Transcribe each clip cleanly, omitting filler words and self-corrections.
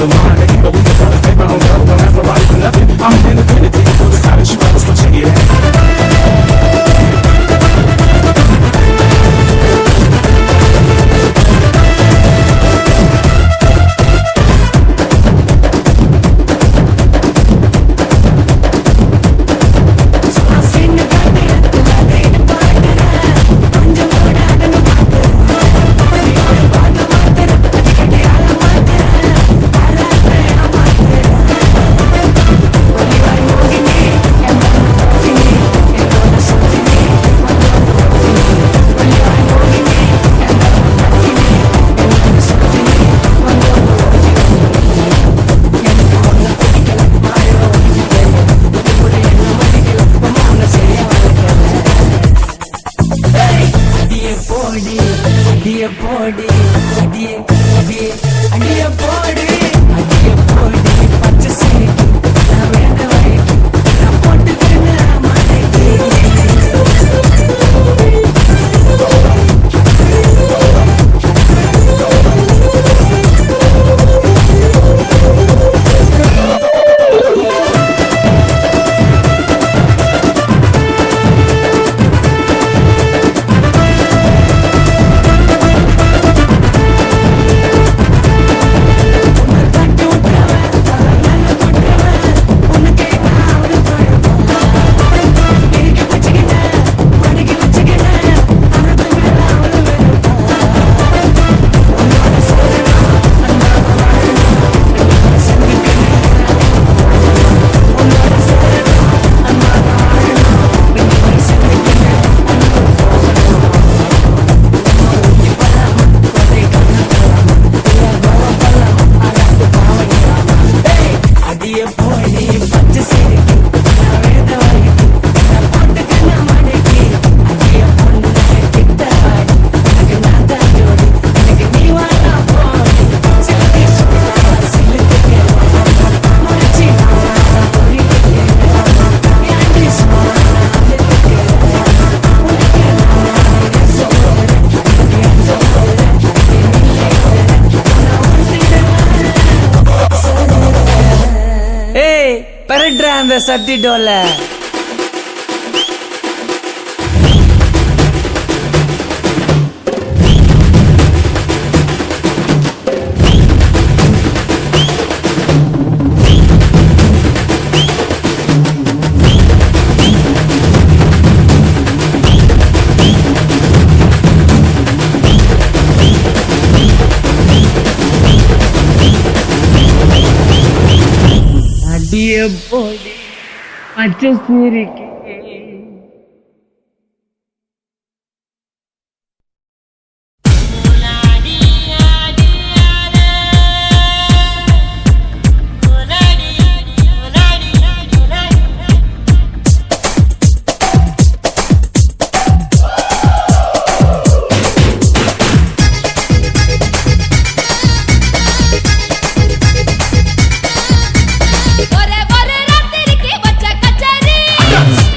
the line. But we can try to stay my own love. Don't ask nobody for nothing. I'm an infinity. So decide that you ever, so check it out. அந்த சட்டி டோல அடிய போடி பச்சை சிரிக்கு Yes.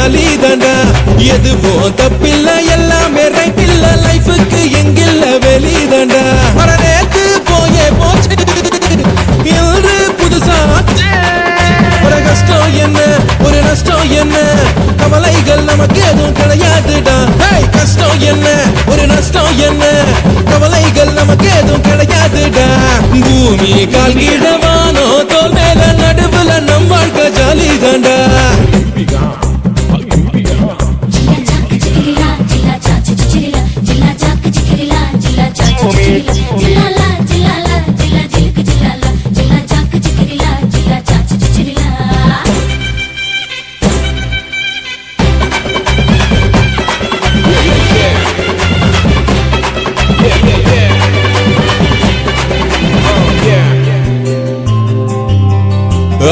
Jolly தாண்டா எதுவும் தப்பில்ல எல்லாமே right இல்ல லைஃபுக்கு எங்கில்ல வெளி தாண்டா நேத்து போயே போச்சு இன்று புதுசா ஒரு கஷ்டம் என்ன ஒரு நஷ்டம் என்ன கவலைகள் நமக்கு எதுவும் கிடையாதுடா கஷ்டம் என்ன ஒரு நஷ்டம் என்ன கவலைகள் நமக்கு எதுவும் கிடையாதுடா பூமி கால் கீழவானோ தோல் மேல நடுவுல நம் வாழ்க்கை ஜாலி தாண்டா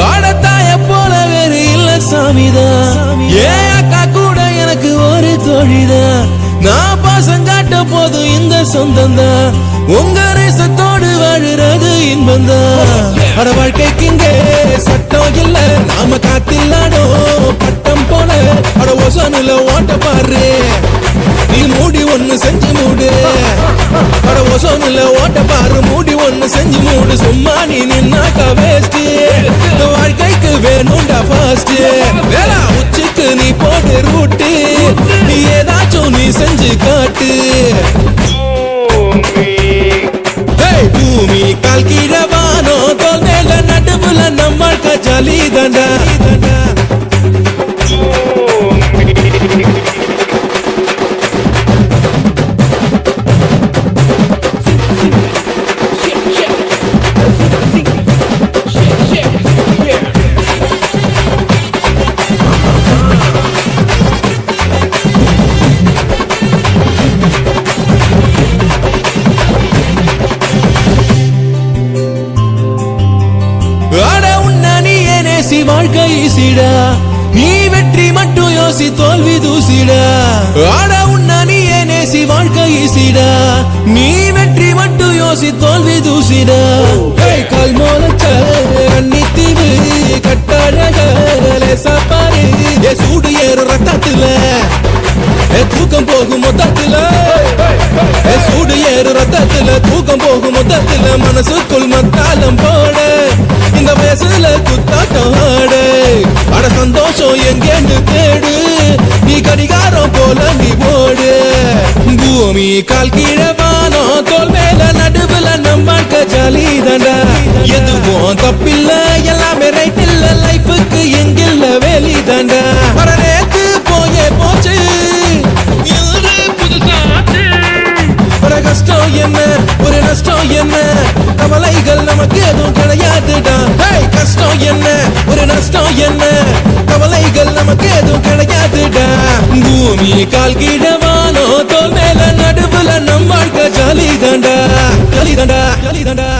ஆடத்தாய போல வேறு இல்ல சாமிதான் ஏன் அக்கா கூட எனக்கு ஒரு தோழிதான் நான் பாசம் காட்ட போதும் இந்த சொந்தம் தான் உங்க நேசத்தோடு வாழுறது இன்பம் தான் அட வாழ்க்கைக்கு இங்கே சட்டம் இல்ல நாம காத்தில்லாடோ பட்டம் போல அட ஒசனுல ஓட்ட பாரு நீ மூடி ஒண்ணு செஞ்சு மூடு அட ஒசனுல ஓட்ட பாரு மூடி ஒண்ணு செஞ்சு மூடு சும்மா நீ நின்னாக்கா வேஸ்ட் வாழ்க்கைக்கு வேணும்டா ஃபாஸ்ட் வேளா உச்சிக்கு நீ போடு ரூட்டு நீ ஏதாச்சும் நீ செஞ்சு காட்டு பூமி கால் கீழவானோ தோல் மேல நடுவுல நம் வாழ்க்கை ஜாலி தாண்டா வாழ்க்கை ஈசிடா நீ வெற்றி மட்டும் யோசி தோல்வி தூசிடா ஆட உன்ன நீ நேசி வாழ்க்கை ஈசிடா நீ வெற்றி மட்டும் யோசி தோல்வி தூசிடா கால் மோலச்ச அன்னி தீவு கட்டழகலே சாப்பாரு சூடு ஏறு ரத்தத்துல தூக்கம் போகும் மொத்தத்துல சூடு ஏறு ரத்தத்துல தூக்கம் போகும் மொத்தத்துல மனசுக்குள் மத்தாலம் போட இந்த வயசுல குத்தாட்டம் ஆடு அட சந்தோஷம் எங்கேன்னு தேடு நீ கடிகாரம் போல நீ ஓடு பூமி கால் கீழவானோ தோல் மேல நடுவுல நம் வாழ்க்கை ஜாலி தாண்டா எதுவும் தப்பில்ல எல்லாமே ரைட் இல்ல லைஃபுக்கு எங்கில்ல வெளி தாண்டா நேத்து போயே போச்சு ஒரு கஷ்டம் என்ன ஒரு நஷ்டம் என்ன கவலைகள் நமக்கு எதுவும் கிடையாதுடா கஷ்டம் என்ன ஒரு நஷ்டம் என்ன கவலைகள் நமக்கு எதுவும் கிடையாதுடா பூமி கால் கீழவானோ தோல் மேல நடுவுல நம் வாழ்க்கை ஜாலி தாண்டா ஜாலி தாண்டா ஜாலி தாண்டா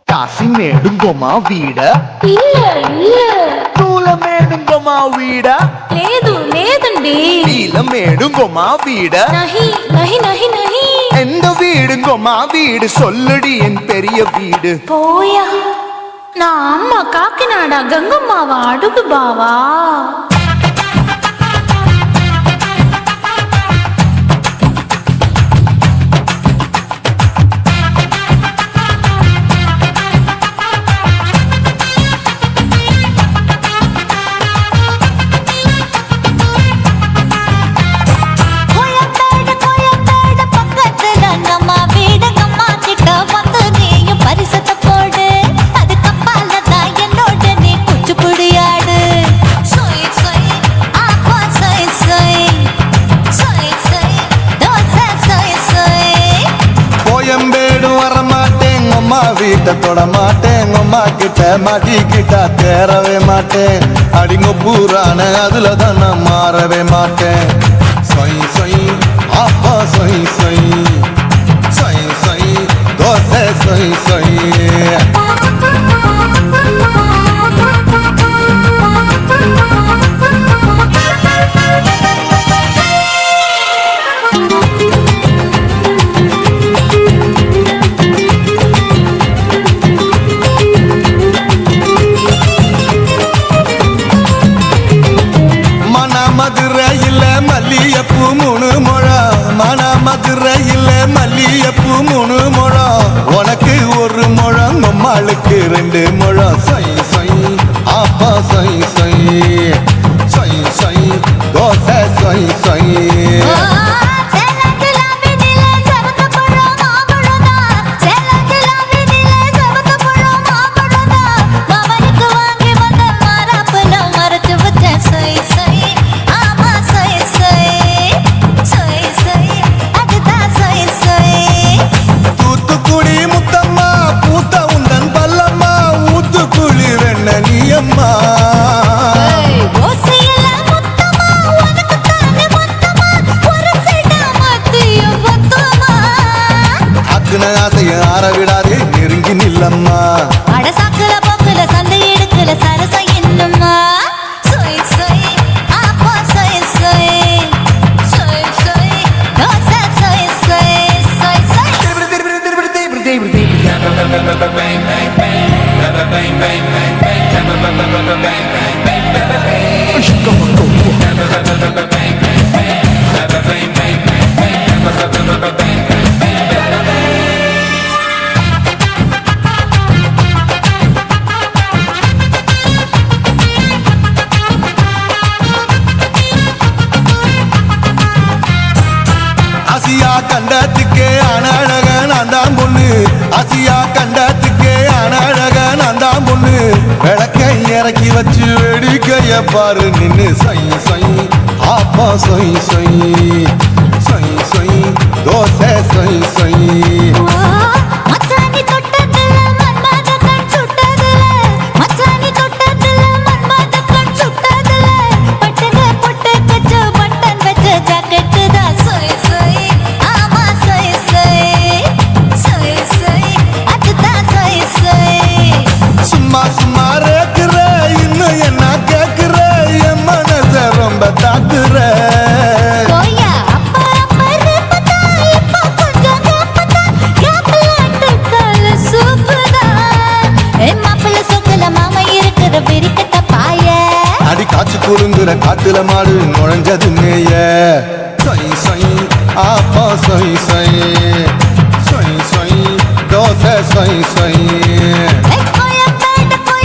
కాశీమేడుంగోమా వీడ పూలమేడుంగోమా వీడ లేదు లేదండి నీలమేడుంగోమా వీడ நஹி நஹி நஹி நஹி எந்த வீடுங்கோமா வீடு சொல்லுடி என் பெரிய வீடு போயா நான் அம்மா காக்கிநாடா கங்கம்மாவா அடுகு பாவா வீட்டை தொட மாட்டேன் அம்மா கிட்ட மாட்டிக்கிட்டா தேரவே மாட்டேன் அடிங்க பூரான அதுல தான் நான் மாறவே மாட்டேன் சொய் சொய் அப்பா சொய் சொய் சொய் சொய் தோசை சொய் சொய் மல்லியப்பூ மூணு முழம் மன மதுரையில் மல்லியப்பூ மூணு முழம் உனக்கு ஒரு முழம் அம்மாளுக்கு 2 முழம் சொய் சொய் அப்பா சொய் சொய் சொய் சொய் தோசை சொய் சொய் ஆரவிடாதே நெருங்கி நில்லம்மா அடசாக்குல போக்குல சந்தை எடுக்கல சரச என்னம்மா சொய் சொய் அப்பா சொய் சொய் சொய் சொய் தோசை சொய் சொய் சொய் சொய் ஆசியா கண்டத்துக்கே அனழக நான் தான் பொண்ணு ஆசியா கண்டத்துக்கே அனழக நான் தான் பொண்ணு விளக்கை இறக்கி வச்சு வேடிக்கைய பாரு நின்னு சொய் சொய் அப்பா சொய் சொய் சொய் சொய் தோசை சொய் சொய் சும்மா சும்மா ரேக்குற இன்னும் என்ன கேக்குற என் மனச ரொம்ப தாக்குற அடி காய்ச்சி குறுங்குற காட்டுல மாடு நுழைஞ்சது மேய சொய் சொய் அப்பா சொய் சொய் சொய் சொய் தோசை சொய் சொய்